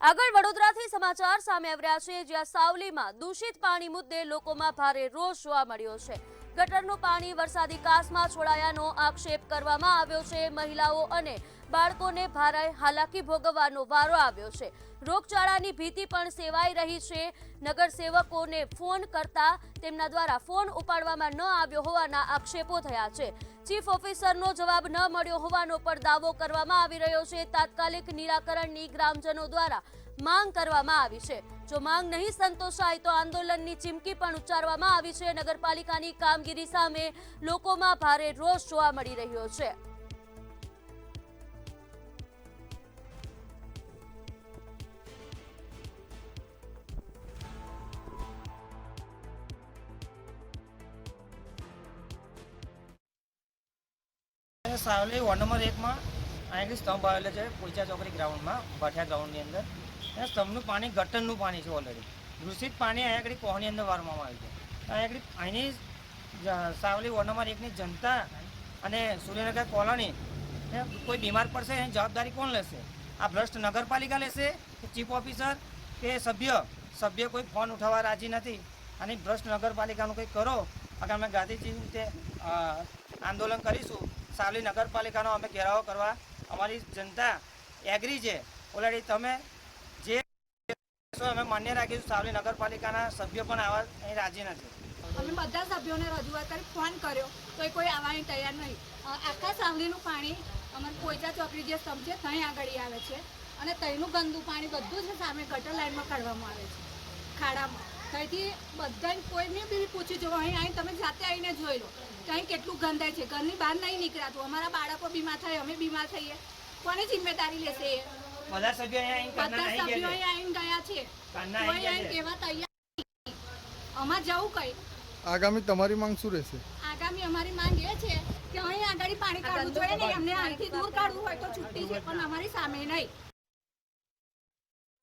આગળ વડોદરાથી સમાચાર સામે આવ્યા છે, જ્યાં સાવલીમાં દૂષિત પાણી મુદ્દે લોકોમાં ભારે રોષ જોવા મળ્યો છે। ગટરનું પાણી વરસાદી કાસમાં છોડાયાનો આક્ષેપ કરવામાં આવ્યો છે। મહિલાઓ અને બાળકોને ભારે હાલાકી ભોગવવાનો વારો આવ્યો છે। રોગચાળાની ભીતિ પણ સેવાઈ રહી છે। નગરસેવકોને ફોન કરતા તેમના દ્વારા ફોન ઉપાડવામાં ન આવ્યો હોવાના આક્ષેપો થયા છે। ચીફ ઓફિસરનો જવાબ ન મળ્યો હોવાનો પણ દાવો કરવામાં આવી રહ્યો છે। તાત્કાલિક નિરાકરણની ગ્રામજનો દ્વારા માંગ કરવામાં આવી છે। જો માંગ નહીં સંતોષાય તો આંદોલનની ચીમકી પણ ઉચ્ચારવામાં આવી છે। નગરપાલિકાની કામગીરી સામે લોકોમાં ભારે રોષ જોવા મળી રહ્યો છે। સાવલી વોર્ડ નંબર 1 માં અહીંથી સ્તંભ આવેલો છે પોઈચા ચોકડી ગ્રાઉન્ડમાં ભઠિયા ગ્રાઉન્ડની અંદર। એ સ્તંભનું પાણી ગટરનું પાણી છે। ઓલરેડી દૂષિત પાણી અહીંયા આગળ કોહની અંદર વારવામાં આવ્યું છે। અહીંયા આગળ અહીંની સાવલી વોર્ડ નંબર 1ની જનતા અને સૂર્યનગર કોલોની કોઈ બીમાર પડશે એની જવાબદારી કોણ લેશે? આ ભ્રષ્ટ નગરપાલિકા લેશે કે ચીફ ઓફિસર કે સભ્ય કોઈ ફોન ઉઠાવવા રાજી નથી। અને ભ્રષ્ટ નગરપાલિકાનું કંઈક કરો। આગામી ગાંધીજી રીતે આંદોલન કરીશું। સાવલી નગરપાલિકાનો અમે ઘેરાવો કરવા અમારી જનતા એગ્રી છે। ઓલરેડી તમે જે અમે માન્ય રાખીશું। સાવલી નગરપાલિકાના સભ્યો પણ આવા અહીં રાજી નથી। અમે બધા સભ્યોને રજૂઆત કરી, ફોન કર્યો તો કોઈ આવવાની તૈયાર નહીં। આખા સાવલીનું પાણી અમારે પોઈચા ચોકડી જે સ્તંભ છે ત્યાં આગળ આવે છે અને ત્યાંનું ગંદુ પાણી બધું જ સામે ગટર લાઈનમાં કાઢવામાં આવે છે, ખાડામાં। ત્યાંથી બધાને કોઈને બી પૂછી જુઓ, અહીં તમે જાતે આવીને જોઈ લો કે અહીં કેટલું ગંદાય છે। ઘરની બહાર નહીં નીકળાતું। અમારા બાળકો બીમાર થાય, અમે બીમાર થઈએ, કોની જિમ્મેદારી લેશે? બધા સભ્યો આવીને ગયા છે, કોઈ અહીં કહેવા તૈયાર નહીં। અમારે જવું કઈ? આગામી તમારી માંગ શું રહેશે? આગામી અમારી માંગ એ છે કે અહીં આગળ પાણી કાઢવું જોઈએ નહીં, અમને અહીંથી દૂર કાઢવું હોય તો છૂટી છે, પણ અમારી સામે નહીં।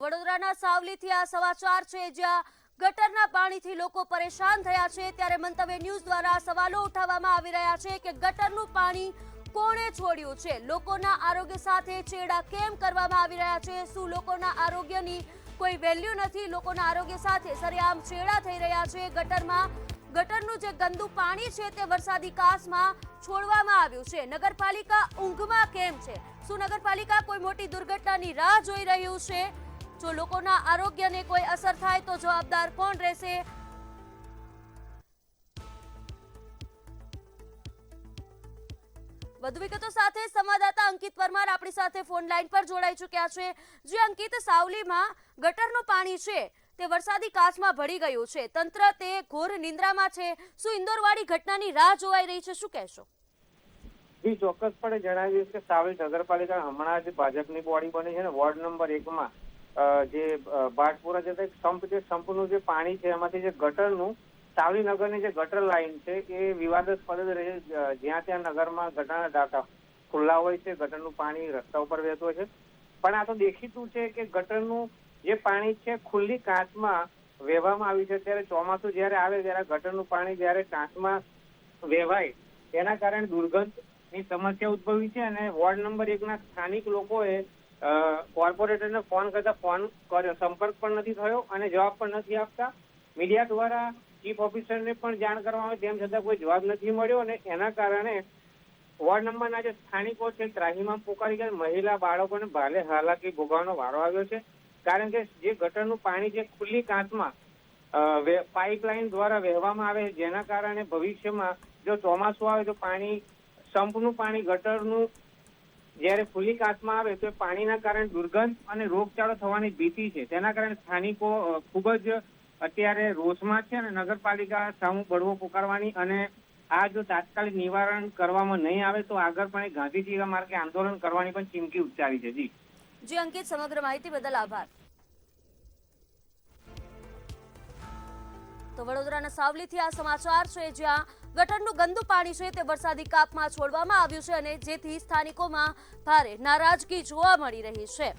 વડોદરાના સાવલીથી આ સમાચાર છે, જ્યાં ગટરના પાણીથી લોકો પરેશાન થયા છે। ત્યારે મંતવ્ય ન્યૂઝ દ્વારા સવાલો ઉઠાવવામાં આવી રહ્યા છે કે ગટરનું પાણી કોણે છોડ્યું છે? લોકોના આરોગ્ય સાથે ચેડા કેમ કરવામાં આવી રહ્યા છે? શું લોકોના આરોગ્યની કોઈ વેલ્યુ નથી? લોકોના આરોગ્ય સાથે સરેઆમ ચેડા થઈ રહ્યા છે। ગટરનું જે ગંદુ પાણી છે તે વરસાદી કાસમાં છોડવામાં આવ્યું છે। નગરપાલિકા ઊંઘમાં કેમ છે? શું નગરપાલિકા કોઈ મોટી દુર્ઘટનાની રાહ જોઈ રહ્યું છે? જો લોકોના આરોગ્યને કોઈ અસર થાય તો જવાબદાર કોણ રહેશે? વધુ વિગતો સાથે સંવાદદાતા અંકિત પરમાર આપણી સાથે ફોન લાઈન પર જોડાઈ ચૂક્યા છે। જે અંકિત, સાવલીમાં ગટરનું પાણી છે તે વરસાદી કાચમાં ભળી ગયું છે, તંત્ર તે ઘોર નિંદ્રામાં છે। શું ઇન્દોરવાળી ઘટનાની રાહ જોવાઈ રહી છે? શું કહેશો? જી, ચોક્કસપણે જણાવ્યું કે સાવલી નગરપાલિકા હમણાં જ ભાજપની બોડી બની છે ને વોર્ડ નંબર 1 માં જે બાટપુરા જતા સંપનું જે પાણી છે એમાંથી જે ગટરનું સાવલી નગરની જે ગટર લાઈન છે એ વિવાદાસ્પદ રહે। જ્યાં ત્યાં નગરમાં ગટરના ટાંકા ખુલ્લા હોય છે, ગટરનું પાણી રસ્તા ઉપર વહેતું હોય છે, પણ આ તો દેખીતું છે કે ગટરનું જે પાણી છે ખુલ્લી કાચમાં વહેવામાં આવ્યું છે। ત્યારે ચોમાસું જયારે આવે ત્યારે ગટરનું પાણી જયારે કાચમાં વહેવાય તેના કારણે દુર્ગંધની સમસ્યા ઉદ્ભવી છે। અને વોર્ડ નંબર 1ના સ્થાનિક લોકોએ કોર્પોરેટરને ફોન કરતા ફોન કર્યો, સંપર્ક પણ નથી થયો અને જવાબ પણ નથી આપતા। મીડિયા દ્વારા ચીફ ઓફિસરને પણ જાણ કરવામાં આવી, તેમ છતાં કોઈ જવાબ નથી મળ્યો અને એના કારણે વોર્ડ નંબરના જે સ્થાનિકો છે ત્રાહિમામ પોકારી ગયા। મહિલા બાળકોને ભારે હાલાકી ભોગવવાનો વારો આવ્યો છે, કારણ કે જે ગટરનું પાણી જે ખુલ્લી કાચમાં પાઇપલાઇન દ્વારા વહેવામાં આવે, જેના કારણે ભવિષ્યમાં જો ચોમાસું આવે તો પાણી, સંપનું પાણી ગટરનું જ્યારે ખુલ્લી કાચમાં આવે તો પાણીના કારણે દુર્ગંધ અને રોગચાળો થવાની ભીતિ છે। તેના કારણે સ્થાનિકો ખૂબ જ અત્યારે રોષમાં છે અને નગરપાલિકા સામુ બળવો પુકારવાની અને આ જો તાત્કાલિક નિવારણ કરવામાં નહીં આવે તો આગળ પણ ગાંધીજી માર્ગે આંદોલન કરવાની પણ ચીમકી ઉચ્ચારી છે। જી અંકિત, સમગ્ર માહિતી બદલ આભાર। તો વડોદરાના સાવલીથી આ સમાચાર છે, જ્યાં ગટરનું ગંદુ પાણી છે તે વરસાદી કાપમાં છોડવામાં આવ્યું છે અને જેથી સ્થાનિકોમાં ભારે નારાજગી જોવા મળી રહી છે।